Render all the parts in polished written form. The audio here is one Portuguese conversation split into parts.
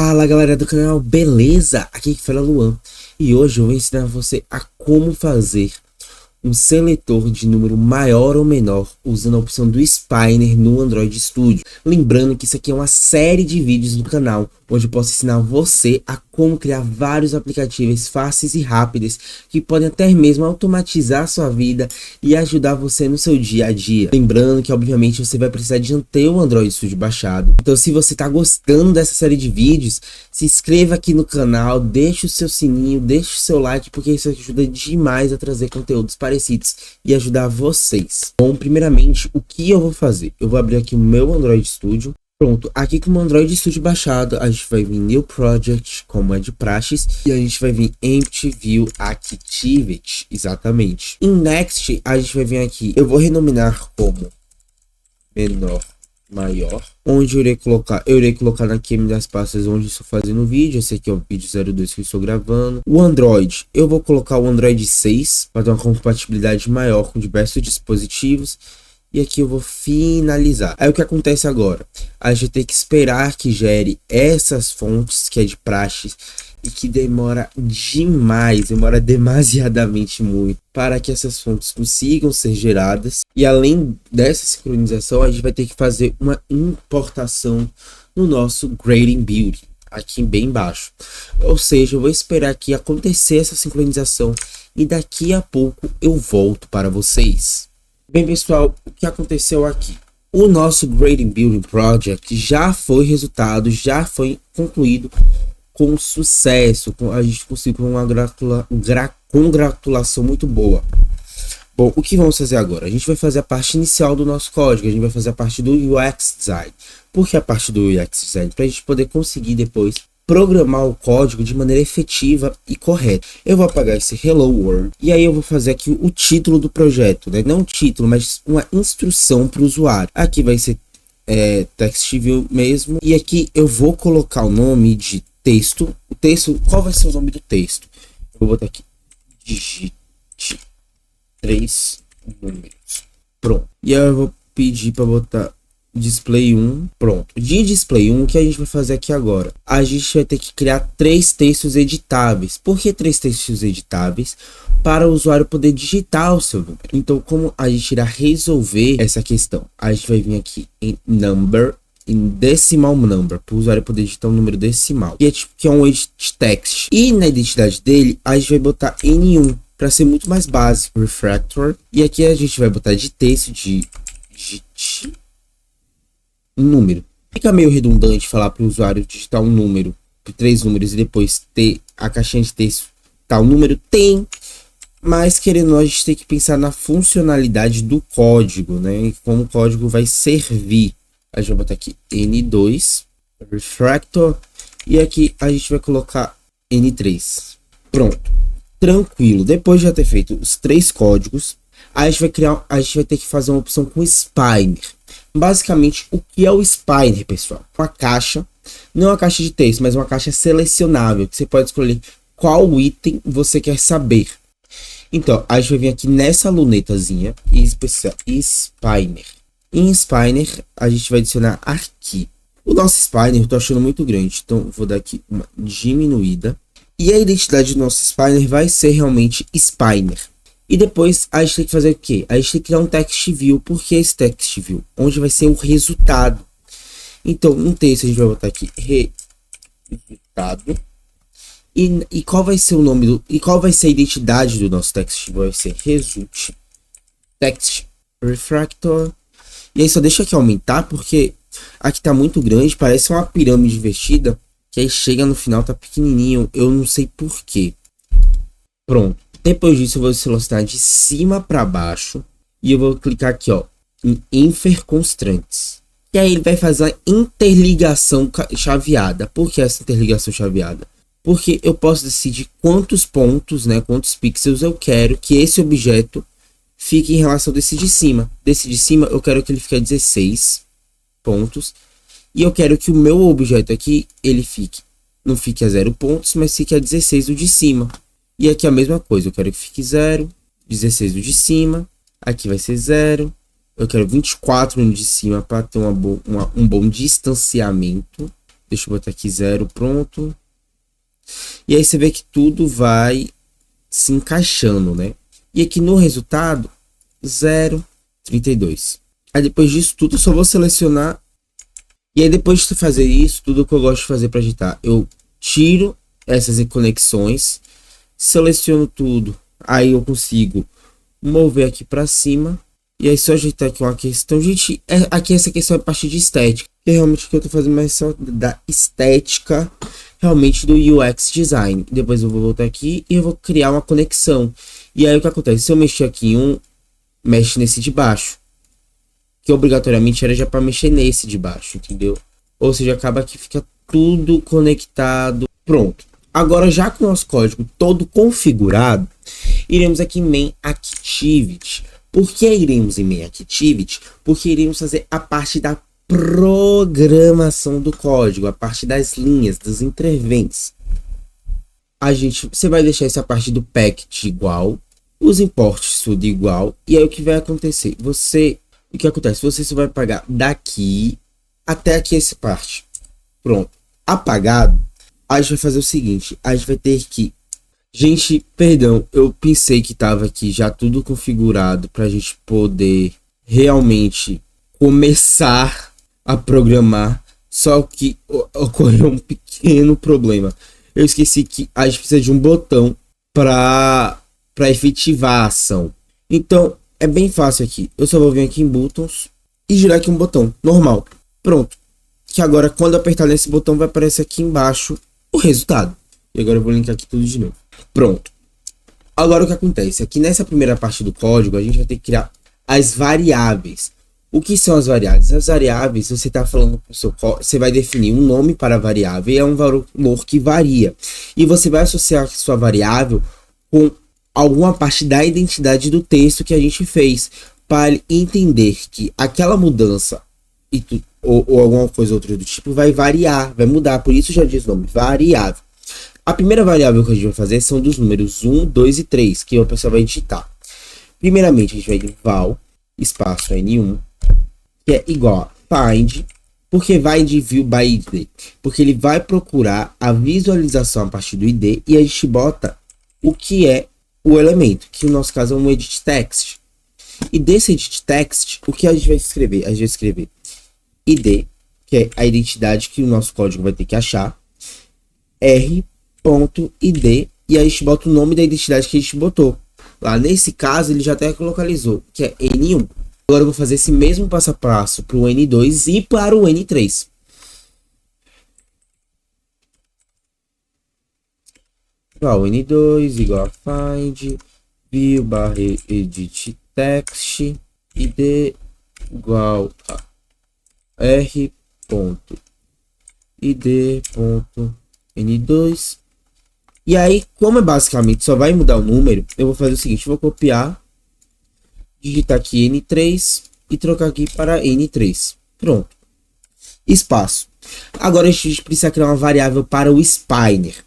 Fala galera do canal, beleza? Aqui que fala Luan e hoje eu vou ensinar você a como fazer um seletor de número maior ou menor usando a opção do Spinner no Android Studio. Lembrando que isso aqui é uma série de vídeos do canal onde eu posso ensinar você a como criar vários aplicativos fáceis e rápidos que podem até mesmo automatizar a sua vida e ajudar você no seu dia a dia. Lembrando que obviamente você vai precisar de ter o Android Studio baixado. Então se você está gostando dessa série de vídeos, se inscreva aqui no canal, deixe o seu sininho, deixe o seu like, porque isso ajuda demais a trazer conteúdos parecidos e ajudar vocês. Bom, primeiramente, o que eu vou fazer? Eu vou abrir aqui o meu Android Studio. Pronto, aqui com o Android Studio baixado, a gente vai vir New Project, como é de praxis, e a gente vai vir Empty View Activity, exatamente. Em Next, a gente vai vir aqui, eu vou renominar como menor, maior, onde eu irei colocar na queima das pastas onde estou fazendo o vídeo. Esse aqui é o vídeo 02 que eu estou gravando. O Android, eu vou colocar o Android 6, para ter uma compatibilidade maior com diversos dispositivos. E aqui eu vou finalizar. Aí o que acontece agora? A gente tem que esperar que gere essas fontes, que é de praxe, e que demora demais, demora demasiadamente muito, para que essas fontes consigam ser geradas. E além dessa sincronização, a gente vai ter que fazer uma importação no nosso Grading Build, aqui bem embaixo. Ou seja, eu vou esperar aqui acontecer essa sincronização e daqui a pouco eu volto para vocês. Bem pessoal, o que aconteceu aqui? O nosso Grading Building Project já foi resultado, já foi concluído com sucesso. A gente conseguiu uma congratulação muito boa. Bom, o que vamos fazer agora? A gente vai fazer a parte inicial do nosso código, a gente vai fazer a parte do UX Design. Por que a parte do UX Design? Para a gente poder conseguir depois programar o código de maneira efetiva e correta. Eu vou apagar esse Hello World e aí eu vou fazer aqui o título do projeto, né? Não um título, mas uma instrução para o usuário. Aqui vai ser text view mesmo, e aqui eu vou colocar o nome de texto. O texto, qual vai ser o nome do texto? Eu vou botar aqui digite 3 números. Pronto. E aí eu vou pedir para botar display 1, pronto. De display 1, o que a gente vai fazer aqui agora? A gente vai ter que criar 3 textos editáveis. Por que 3 textos editáveis? Para o usuário poder digitar o seu número. Então, como a gente irá resolver essa questão? A gente vai vir aqui em number, em decimal number, para o usuário poder digitar um número decimal. E que é um edit text. E na identidade dele, a gente vai botar N1, para ser muito mais básico. Refractor. E aqui a gente vai botar de texto, digite um número. Fica meio redundante falar para o usuário digitar um número, 3 números, e depois ter a caixinha de texto tal número. Tem, mas querendo a gente tem que pensar na funcionalidade do código, né? E como o código vai servir. A gente vai botar aqui N2 refractor e aqui a gente vai colocar N3. Pronto, tranquilo. Depois de já ter feito os 3 códigos, a gente vai ter que fazer uma opção com Spinner. Basicamente, o que é o Spinner, pessoal? Uma caixa, não uma caixa de texto, mas uma caixa selecionável, que você pode escolher qual item você quer saber. Então, a gente vai vir aqui nessa lunetazinha e especial Spinner. Em Spinner, a gente vai adicionar aqui. O nosso Spinner eu tô achando muito grande, então vou dar aqui uma diminuída. E a identidade do nosso Spinner vai ser realmente Spinner. E depois a gente tem que fazer o quê? A gente tem que criar um text view. Por que esse text view? Onde vai ser o resultado. Então, no texto a gente vai botar aqui resultado. E qual vai ser o nome e qual vai ser a identidade do nosso text view? Vai ser result text refractor. E aí só deixa aqui aumentar, porque aqui tá muito grande, parece uma pirâmide invertida, que aí chega no final tá pequenininho, eu não sei por quê. Pronto. Depois disso eu vou selecionar de cima para baixo e eu vou clicar aqui, ó, em Infer Constraints. E aí ele vai fazer a interligação chaveada. Por que essa interligação chaveada? Porque eu posso decidir quantos pontos, né, quantos pixels eu quero que esse objeto fique em relação desse de cima. Desse de cima eu quero que ele fique a 16 pontos. E eu quero que o meu objeto aqui, ele não fique a 0 pontos, mas fique a 16 do de cima. E aqui a mesma coisa, eu quero que fique 0, 16 do de cima, aqui vai ser 0, eu quero 24 no de cima para ter um bom distanciamento. Deixa eu botar aqui 0, pronto. E aí você vê que tudo vai se encaixando, né? E aqui no resultado, 0,32. Aí depois disso tudo, eu só vou selecionar. E aí depois de fazer isso, tudo que eu gosto de fazer para agitar, eu tiro essas conexões, seleciono tudo. Aí eu consigo mover aqui para cima. E aí só ajeitar aqui uma questão. Gente, aqui essa questão é parte de estética. Que realmente o que eu tô fazendo mais só da estética realmente do UX design. Depois eu vou voltar aqui e eu vou criar uma conexão. E aí o que acontece? Se eu mexer aqui em um, mexe nesse de baixo. Que obrigatoriamente era já para mexer nesse de baixo, entendeu? Ou seja, acaba que fica tudo conectado. Pronto. Agora já com o nosso código todo configurado, iremos aqui em Main Activity. Por que iremos em Main Activity? Porque iremos fazer a parte da programação do código, a parte das linhas, dos intervents. Você vai deixar essa parte do package igual, os imports tudo igual, e aí o que vai acontecer? O que acontece? Você só vai pagar daqui até aqui essa parte. Pronto. Apagado, a gente vai fazer o seguinte, a gente vai ter que... Gente, perdão, eu pensei que estava aqui já tudo configurado para a gente poder realmente começar a programar, só que ocorreu um pequeno problema. Eu esqueci que a gente precisa de um botão para efetivar a ação. Então, é bem fácil aqui. Eu só vou vir aqui em Buttons e girar aqui um botão normal. Pronto. Que agora, quando eu apertar nesse botão, vai aparecer aqui embaixo o resultado. E agora eu vou linkar aqui tudo de novo. Pronto. Agora o que acontece? Aqui nessa primeira parte do código, a gente vai ter que criar as variáveis. O que são as variáveis? As variáveis, você está falando com o seu código, você vai definir um nome para a variável e é um valor que varia. E você vai associar a sua variável com alguma parte da identidade do texto que a gente fez, para ele entender que aquela mudança ou alguma coisa outra do tipo vai variar, vai mudar. Por isso já diz o nome, variável. A primeira variável que a gente vai fazer são dos números 1, 2 e 3, que o pessoal vai digitar. Primeiramente, a gente vai de val, espaço N1, que é igual a find, porque vai de view by id, porque ele vai procurar a visualização a partir do id e a gente bota o que é o elemento, que no nosso caso é um edit text. E desse edit text, o que a gente vai escrever? A gente vai escrever id, que é a identidade que o nosso código vai ter que achar, r.id, e a gente bota o nome da identidade que a gente botou. Lá nesse caso, ele já até localizou, que é N1. Agora eu vou fazer esse mesmo passo a passo para o N2 e para o N3. Igual N2 igual a find, view barra edit text, id igual a r.id.n2. E aí, como é basicamente só vai mudar o número, eu vou fazer o seguinte, eu vou copiar, digitar aqui N3 e trocar aqui para N3. Pronto. Espaço. Agora a gente precisa criar uma variável para o spiner.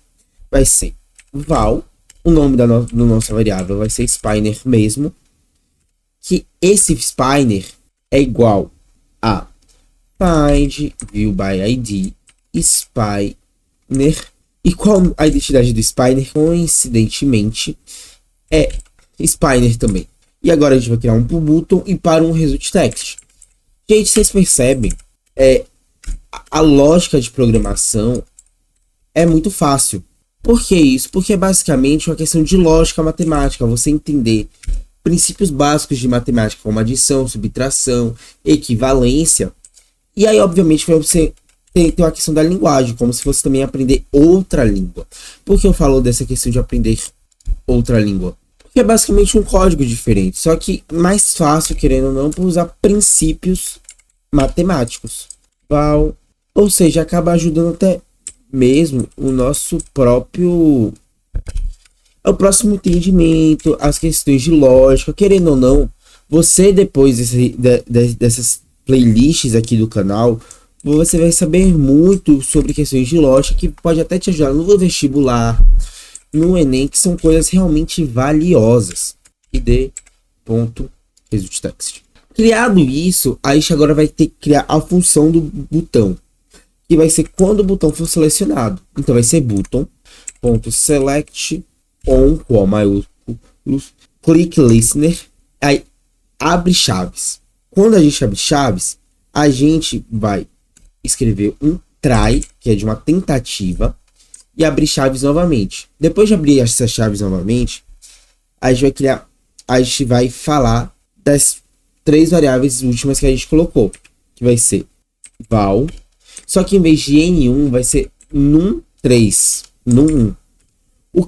Vai ser val, o nome da nossa variável vai ser spiner mesmo, que esse spiner é igual a find view by id spiner. E qual a identidade do spiner? Coincidentemente é spiner também. E agora a gente vai criar um button e para um result text. Gente, vocês percebem? A lógica de programação é muito fácil. Por que isso? Porque é basicamente uma questão de lógica matemática. Você entender princípios básicos de matemática, como adição, subtração, equivalência. E aí, obviamente, você tem uma questão da linguagem, como se fosse também aprender outra língua. Por que eu falo dessa questão de aprender outra língua? Porque é basicamente um código diferente, só que mais fácil, querendo ou não, por usar princípios matemáticos. Ou seja, acaba ajudando até mesmo o nosso próprio... o próximo entendimento, as questões de lógica, querendo ou não, você depois dessas playlists aqui do canal, você vai saber muito sobre questões de lógica que pode até te ajudar no vestibular, no Enem, que são coisas realmente valiosas. id.resultText. Criado isso, a gente agora vai ter que criar a função do botão, que vai ser quando o botão for selecionado. Então vai ser button.select on com O maiúsculo, click listener, aí abre chaves. Quando a gente abre chaves, a gente vai escrever um try, que é de uma tentativa, e abrir chaves novamente. Depois de abrir essas chaves novamente, a gente vai falar das 3 variáveis últimas que a gente colocou, que vai ser val, só que em vez de N1 vai ser num3, num1.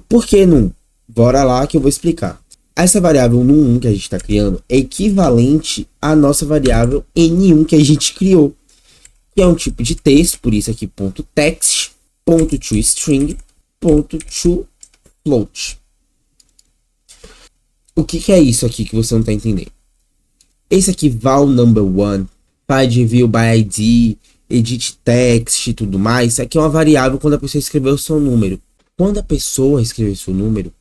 Por que num? Bora lá que eu vou explicar. Essa variável num1 que a gente está criando é equivalente à nossa variável N1 que a gente criou, que é um tipo de texto, por isso aqui .text, .toString, .toFloat. O que é isso aqui que você não está entendendo? Esse aqui, val number one, find view by ID, edit text e tudo mais, isso aqui é uma variável quando a pessoa escreveu o seu número. Quando a pessoa escrever seu número,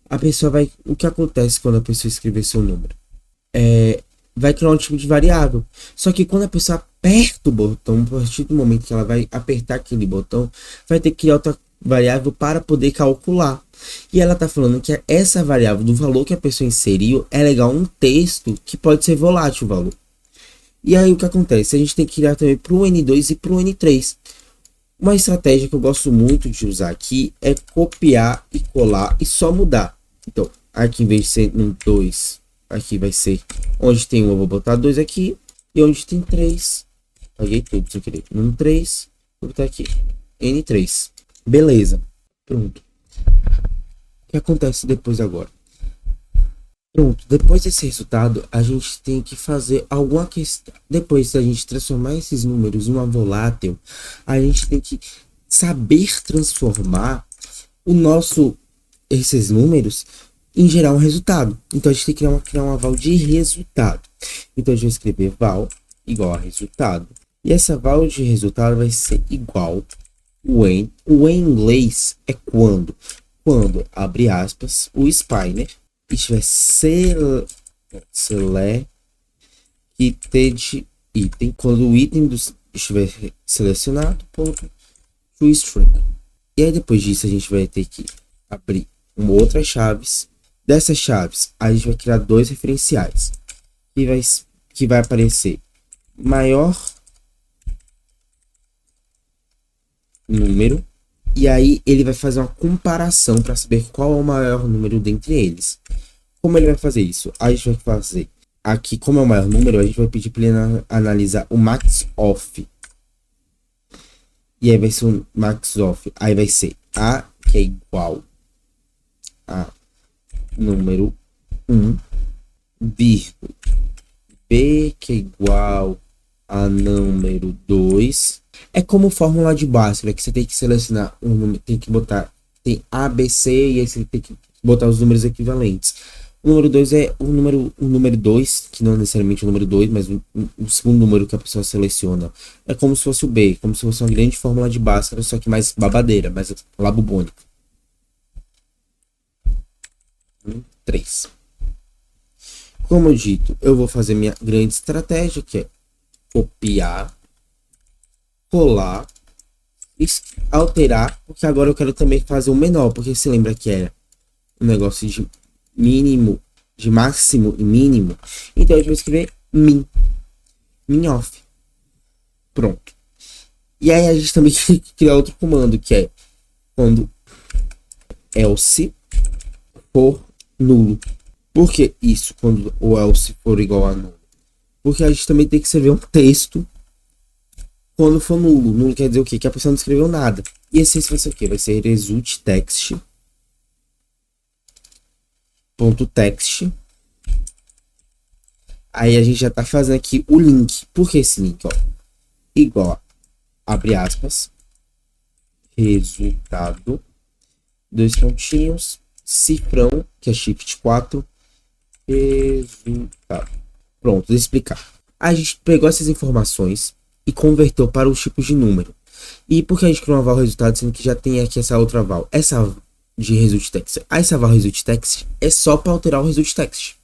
a pessoa vai... O que acontece quando a pessoa escrever seu número? Vai criar um tipo de variável. Só que quando a pessoa aperta o botão, a partir do momento que ela vai apertar aquele botão, vai ter que criar outra variável para poder calcular. E ela está falando que essa variável do valor que a pessoa inseriu é legal um texto que pode ser volátil o valor. E aí o que acontece? A gente tem que criar também para o N2 e para o N3. Uma estratégia que eu gosto muito de usar aqui é copiar e colar e só mudar. Então, aqui em vez de ser num 2, aqui vai ser onde tem 1, eu vou botar 2 aqui. E onde tem 3, paguei tudo sem querer. Num 3, vou botar aqui N3. Beleza. Pronto. O que acontece depois agora? Pronto, depois desse resultado, a gente tem que fazer alguma questão. Depois da gente transformar esses números em uma volátil, a gente tem que saber transformar esses números em gerar um resultado. Então a gente tem que criar uma val de resultado. Então a gente vai escrever val igual a resultado. E essa val de resultado vai ser igual when. O em inglês é quando abre aspas, o spinner estiver selected item, quando o item estiver selecionado, ponto toString. E aí depois disso a gente vai ter que abrir outras chaves. Dessas chaves a gente vai criar 2 referenciais que vai aparecer maior número. E aí ele vai fazer uma comparação para saber qual é o maior número dentre eles. Como ele vai fazer isso? A gente vai fazer aqui, como é o maior número, a gente vai pedir para ele analisar o max of. E aí vai ser o max of. Aí vai ser A, que é igual a número 1, vírgula, B, que é igual a número 2. É como fórmula de Bhaskara, que você tem que selecionar um número, tem A, B, C, e aí você tem que botar os números equivalentes. O número 2 é o número 2, que não é necessariamente o número 2, mas o segundo número que a pessoa seleciona. É como se fosse o B, como se fosse uma grande fórmula de Bhaskara, só que mais babadeira, mais labubônica. 3. Como eu dito, eu vou fazer minha grande estratégia, que é copiar, colar, alterar, porque agora eu quero também fazer o menor, porque se lembra que era um negócio de mínimo, de máximo e mínimo, então eu vou escrever min off. Pronto. E aí a gente também tem que criar outro comando, que é quando else for nulo. Por que isso, quando o else for igual a nulo? Porque a gente também tem que escrever um texto quando for nulo. Nulo quer dizer o quê? Que a pessoa não escreveu nada. E esse vai ser o quê? Vai ser result text. .text. Aí a gente já tá fazendo aqui o link. Por que esse link? Ó, igual, abre aspas, resultado, 2 pontinhos, cifrão, que é shift 4, resultado. Pronto, vou explicar. A gente pegou essas informações e converteu para os tipos de número. E por que a gente criou uma val resultado, sendo que já tem aqui essa outra val? Essa de result text. Essa val result text é só para alterar o result text.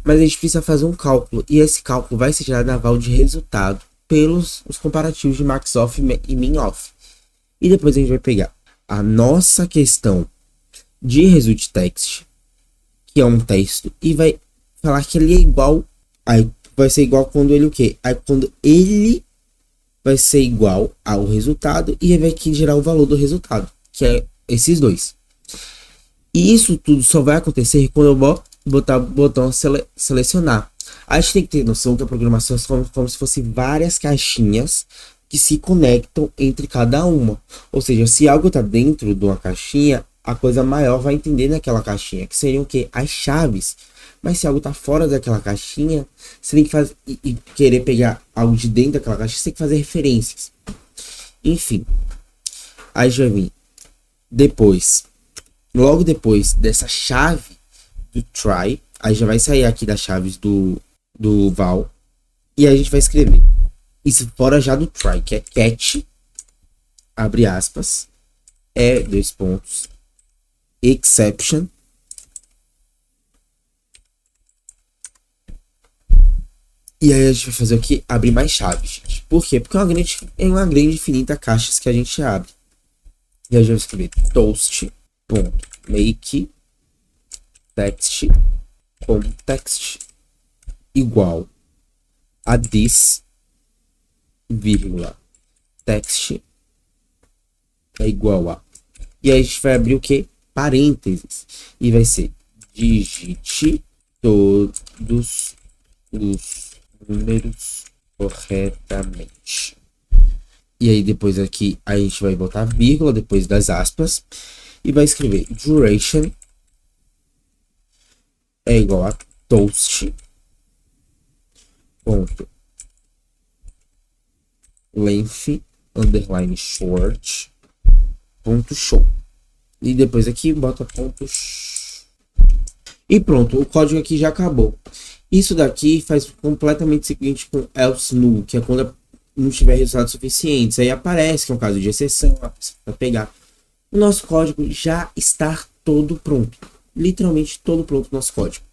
Mas a gente precisa fazer um cálculo. E esse cálculo vai ser gerado na val de resultado pelos os comparativos de max-off e min-off. E depois a gente vai pegar a nossa questão de result text, que é um texto, e vai falar que ele é igual. Aí vai ser igual quando ele o quê? Aí quando ele vai ser igual ao resultado e vai aqui gerar o valor do resultado, que é esses dois. E isso tudo só vai acontecer quando eu botar o botão selecionar. A gente tem que ter noção que a programação é como se fossem várias caixinhas que se conectam entre cada uma. Ou seja, se algo está dentro de uma caixinha, a coisa maior vai entender naquela caixinha, que seriam o quê? As chaves. Mas se algo está fora daquela caixinha, você tem que fazer e querer pegar algo de dentro daquela caixa, você tem que fazer referências. Enfim, aí já vem depois, logo depois dessa chave do try, aí já vai sair aqui das chaves do val, e aí a gente vai escrever isso fora já do try, que é catch, abre aspas, dois pontos, exception, e aí a gente vai fazer o que? Abrir mais chaves, gente. Por quê? Porque é uma grande infinita caixas que a gente abre. E aí a gente vai escrever toast.make text context igual a this, vírgula, text é igual a... E aí a gente vai abrir o que? Parênteses. E vai ser digite todos os números corretamente. E aí depois aqui a gente vai botar vírgula depois das aspas e vai escrever duration é igual a toast ponto length underline short ponto show. E depois aqui bota ponto e pronto, o código aqui já acabou. Isso daqui faz completamente o seguinte com else null, que é quando não tiver resultados suficientes. Aí aparece que é um caso de exceção, para pegar. O nosso código já está todo pronto. Literalmente todo pronto o nosso código.